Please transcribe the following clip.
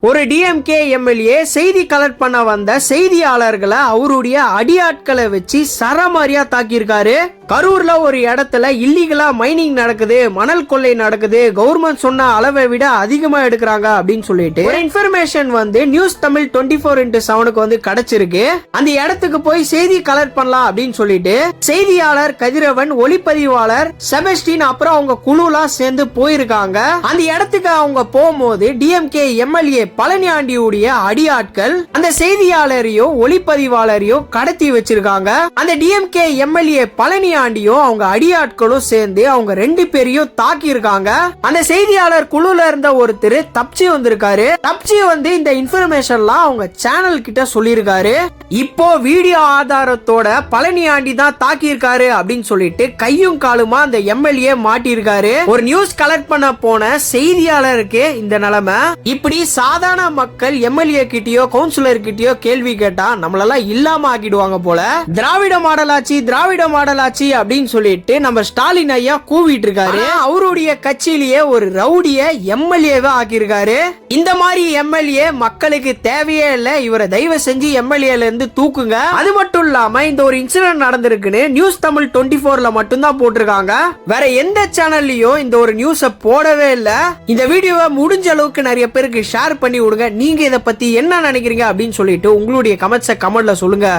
ஒரு DMK MLA செய்தி collect பண்ண வந்த செய்தியாளர்களை அவருடைய அடியாட்களை வச்சு சரமாரியா தாக்கியிருக்காரு. கரூர்ல ஒரு இடத்துல இல்லீகலா மைனிங் நடக்குது, மணல் கொள்ளை நடக்குது, கவர்மெண்ட் சொன்ன அளவை விட அதிகமா எடுக்கிறாங்க அப்படின்னு சொல்லிட்டு ஒரு இன்ஃபர்மேஷன் நியூஸ் தமிழ் 24x7 வந்து கிடைச்சிருக்கு. அந்த இடத்துக்கு போய் செய்தி கலெக்ட் பண்ணலாம் அப்படின்னு சொல்லிட்டு செய்தியாளர் கதிரவன், ஒளிப்பதிவாளர் செபஸ்டின் அப்புறம் அவங்க குழுலாம் சேர்ந்து போயிருக்காங்க. அந்த இடத்துக்கு அவங்க போகும்போது டிஎம்கே எம்எல்ஏ பழனியாண்டியுடைய அடியாட்கள் அந்த செய்தியாளரையும் ஒளிப்பதிவாளரையும் கடத்தி வச்சிருக்காங்க. அந்த டிஎம்கே எம்எல்ஏ பழனியாண்டியும் அவங்க அடியாட்களும் சேர்ந்து அவங்க ரெண்டு பேரையும் தாக்கி இருக்காங்க. அந்த செய்தியாளர் குழுல இருந்த ஒருத்தர் தப்பிச்சு வந்திருக்காரு. தப்பிச்சு வந்து இந்த இன்ஃபர்மேஷன்லாம் அவங்க சேனல் கிட்ட சொல்லியிருக்காரு. இப்போ வீடியோ ஆதாரத்தோட பழனியாண்டி தான் தாக்கி இருக்காரு அப்படின்னு சொல்லிட்டு கையும் காலுமா அந்த எம்எல்ஏ மாட்டிருக்காரு. ஒரு நியூஸ் கலெக்ட் பண்ண போன செய்தியாளருக்கு இந்த நிலைமை. இப்படி சாதாரண மக்கள் எம்எல்ஏ கிட்டயோ கவுன்சிலர் கிட்டயோ கேள்வி கேட்டா நம்மளெல்லாம் இல்லாம ஆக்கிடுவாங்க போல. திராவிட மாடலாட்சி திராவிட மாடலாட்சி அப்படின்னு சொல்லிட்டு நம்ம ஸ்டாலின் ஐயா கூவிட்டு இருக்காரு. அவருடைய கட்சியிலேயே ஒரு ரவுடிய எம்எல்ஏவா ஆக்கியிருக்காரு. இந்த மாதிரி எம்எல்ஏ மக்களுக்கு தேவையே இல்ல. இவரை தயவு செஞ்சு எம்எல்ஏல இருந்து தூக்குங்க. அது மட்டும் இல்லாம இந்த ஒரு இன்சிடென்ட் நடந்திருக்குன்னு நியூஸ் தமிழ் 24ல மட்டும்தான் போட்டிருக்காங்க. வேற எந்த சேனல்லையும் இந்த ஒரு நியூஸ போடவே இல்ல. இந்த வீடியோவை முடிஞ்ச அளவுக்கு நிறைய பேருக்கு ஷேர் பண்ணி விடுங்க. நீங்க இத பத்தி என்ன நினைக்கிறீங்க அப்படின்னு சொல்லிட்டு உங்களுடைய கமெண்ட்ஸை கமெண்ட்ல சொல்லுங்க.